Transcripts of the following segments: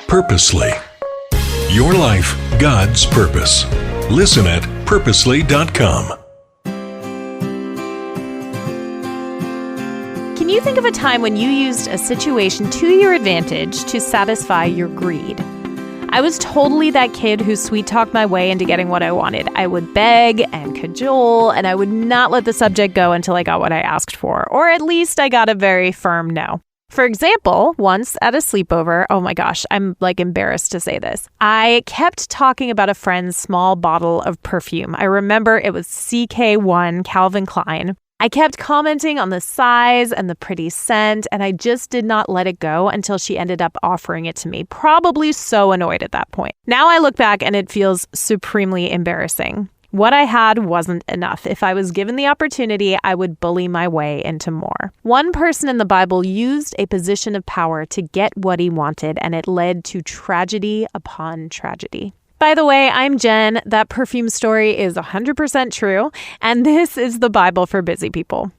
Purposely. Your life, God's purpose. Listen at purposely.com. Can you think of a time when you used a situation to your advantage to satisfy your greed? I was totally that kid who sweet-talked my way into getting what I wanted. I would beg and cajole, and I would not let the subject go until I got what I asked for, or at least I got a very firm no. For example, once at a sleepover, oh my gosh, I'm embarrassed to say this. I kept talking about a friend's small bottle of perfume. I remember it was CK1 Calvin Klein. I kept commenting on the size and the pretty scent, and I just did not let it go until she ended up offering it to me, probably so annoyed at that point. Now I look back and it feels supremely embarrassing. What I had wasn't enough. If I was given the opportunity, I would bully my way into more. One person in the Bible used a position of power to get what he wanted, and it led to tragedy upon tragedy. By the way, I'm Jen. That perfume story is 100% true, and this is the Bible for busy people.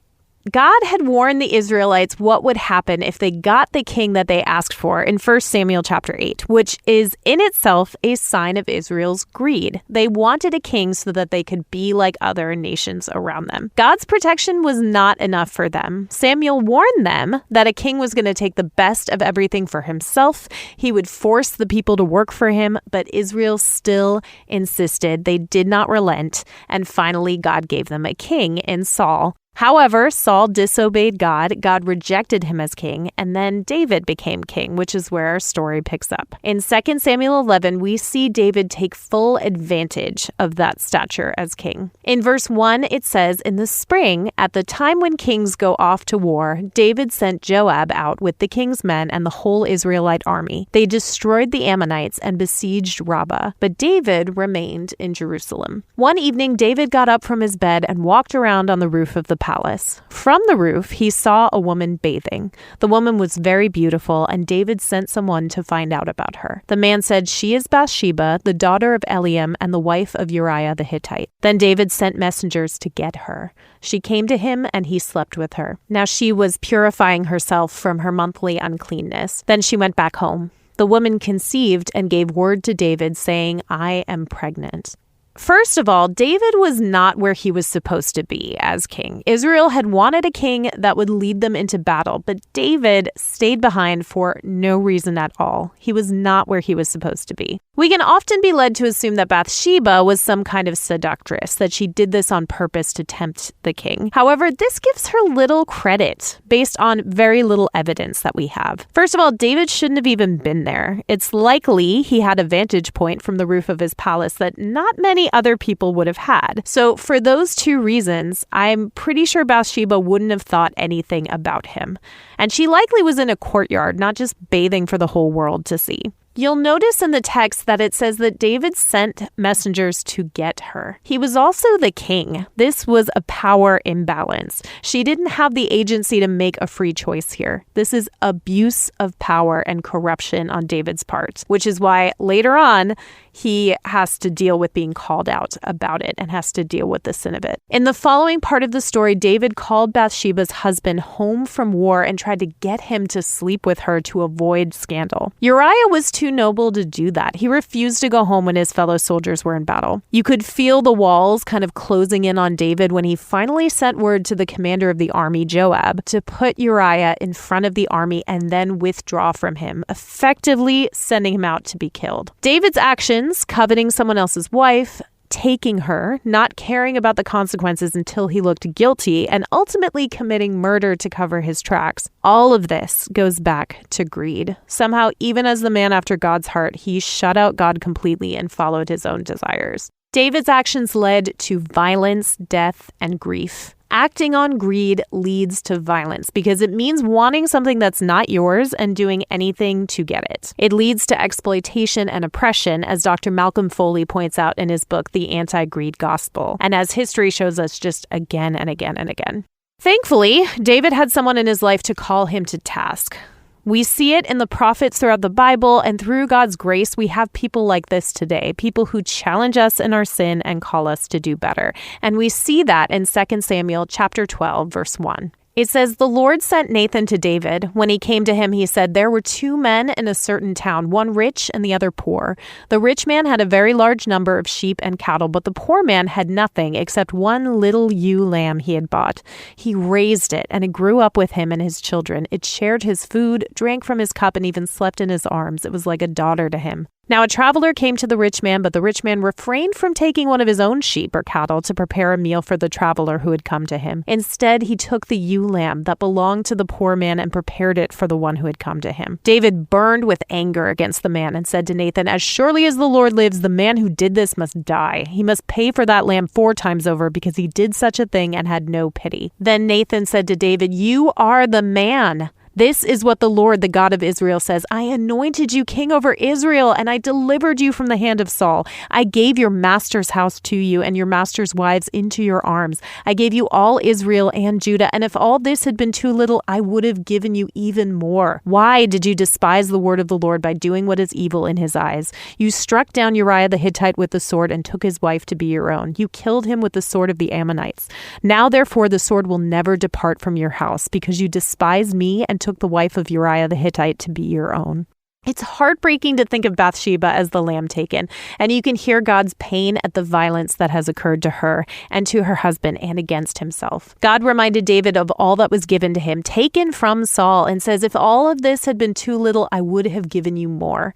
God had warned the Israelites what would happen if they got the king that they asked for in 1 Samuel chapter 8, which is in itself a sign of Israel's greed. They wanted a king so that they could be like other nations around them. God's protection was not enough for them. Samuel warned them that a king was going to take the best of everything for himself. He would force the people to work for him, but Israel still insisted. They did not relent, and finally God gave them a king in Saul. However, Saul disobeyed God, God rejected him as king, and then David became king, which is where our story picks up. In 2 Samuel 11, we see David take full advantage of that stature as king. In verse 1, it says, "In the spring, at the time when kings go off to war, David sent Joab out with the king's men and the whole Israelite army. They destroyed the Ammonites and besieged Rabbah, but David remained in Jerusalem." One evening, David got up from his bed and walked around on the roof of the palace. From the roof, he saw a woman bathing. The woman was very beautiful, and David sent someone to find out about her. The man said, "She is Bathsheba, the daughter of Eliam and the wife of Uriah the Hittite." Then David sent messengers to get her. She came to him, and he slept with her. Now she was purifying herself from her monthly uncleanness. Then she went back home. The woman conceived and gave word to David, saying, "I am pregnant." First of all, David was not where he was supposed to be as king. Israel had wanted a king that would lead them into battle, but David stayed behind for no reason at all. He was not where he was supposed to be. We can often be led to assume that Bathsheba was some kind of seductress, that she did this on purpose to tempt the king. However, this gives her little credit based on very little evidence that we have. First of all, David shouldn't have even been there. It's likely he had a vantage point from the roof of his palace that not many other people would have had. So for those two reasons, I'm pretty sure Bathsheba wouldn't have thought anything about him. And she likely was in a courtyard, not just bathing for the whole world to see. You'll notice in the text that it says that David sent messengers to get her. He was also the king. This was a power imbalance. She didn't have the agency to make a free choice here. This is abuse of power and corruption on David's part, which is why later on, he has to deal with being called out about it and has to deal with the sin of it. In the following part of the story, David called Bathsheba's husband home from war and tried to get him to sleep with her to avoid scandal. Uriah was too noble to do that. He refused to go home when his fellow soldiers were in battle. You could feel the walls kind of closing in on David when he finally sent word to the commander of the army, Joab, to put Uriah in front of the army and then withdraw from him, effectively sending him out to be killed. David's actions, coveting someone else's wife, taking her, not caring about the consequences until he looked guilty, and ultimately committing murder to cover his tracks. All of this goes back to greed. Somehow, even as the man after God's heart, he shut out God completely and followed his own desires. David's actions led to violence, death, and grief. Acting on greed leads to violence because it means wanting something that's not yours and doing anything to get it. It leads to exploitation and oppression, as Dr. Malcolm Foley points out in his book, The Anti-Greed Gospel, and as history shows us just again and again and again. Thankfully, David had someone in his life to call him to task. We see it in the prophets throughout the Bible, and through God's grace, we have people like this today, people who challenge us in our sin and call us to do better. And we see that in 2 Samuel chapter 12, verse 1. It says, the Lord sent Nathan to David. When he came to him, he said, there were 2 men in a certain town, one rich and the other poor. The rich man had a very large number of sheep and cattle, but the poor man had nothing except one little ewe lamb he had bought. He raised it, and it grew up with him and his children. It shared his food, drank from his cup, and even slept in his arms. It was like a daughter to him. Now a traveler came to the rich man, but the rich man refrained from taking one of his own sheep or cattle to prepare a meal for the traveler who had come to him. Instead, he took the ewe lamb that belonged to the poor man and prepared it for the one who had come to him. David burned with anger against the man and said to Nathan, as surely as the Lord lives, the man who did this must die. He must pay for that lamb 4 times over because he did such a thing and had no pity. Then Nathan said to David, you are the man. This is what the Lord, the God of Israel, says. I anointed you king over Israel, and I delivered you from the hand of Saul. I gave your master's house to you and your master's wives into your arms. I gave you all Israel and Judah, and if all this had been too little, I would have given you even more. Why did you despise the word of the Lord by doing what is evil in his eyes? You struck down Uriah the Hittite with the sword and took his wife to be your own. You killed him with the sword of the Ammonites. Now, therefore, the sword will never depart from your house, because you despised me and took the wife of Uriah the Hittite to be your own. It's heartbreaking to think of Bathsheba as the lamb taken, and you can hear God's pain at the violence that has occurred to her and to her husband and against himself. God reminded David of all that was given to him, taken from Saul, and says, if all of this had been too little, I would have given you more.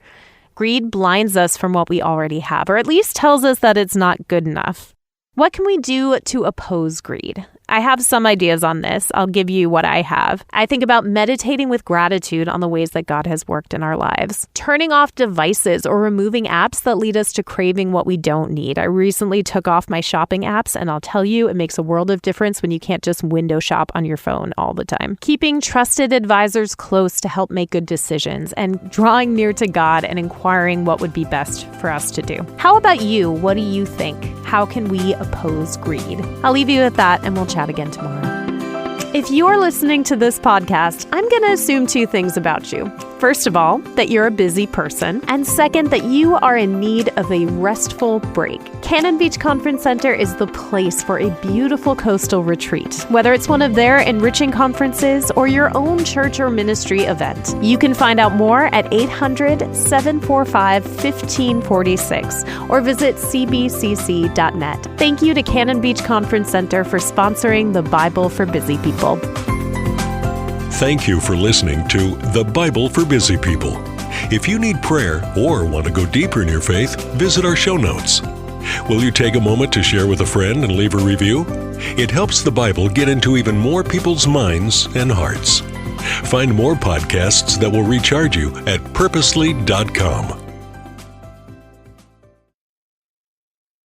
Greed blinds us from what we already have, or at least tells us that it's not good enough. What can we do to oppose greed? I have some ideas on this. I'll give you what I have. I think about meditating with gratitude on the ways that God has worked in our lives. Turning off devices or removing apps that lead us to craving what we don't need. I recently took off my shopping apps, and I'll tell you, it makes a world of difference when you can't just window shop on your phone all the time. Keeping trusted advisors close to help make good decisions, and drawing near to God and inquiring what would be best for us to do. How about you? What do you think? How can we oppose greed? I'll leave you with that, and we'll chat again tomorrow. If you're listening to this podcast, I'm going to assume 2 things about you. First of all, that you're a busy person. And second, that you are in need of a restful break. Cannon Beach Conference Center is the place for a beautiful coastal retreat. Whether it's one of their enriching conferences or your own church or ministry event. You can find out more at 800-745-1546 or visit cbcc.net. Thank you to Cannon Beach Conference Center for sponsoring the Bible for Busy People. Thank you for listening to The Bible for Busy People. If you need prayer or want to go deeper in your faith, visit our show notes. Will you take a moment to share with a friend and leave a review? It helps the Bible get into even more people's minds and hearts. Find more podcasts that will recharge you at purposely.com.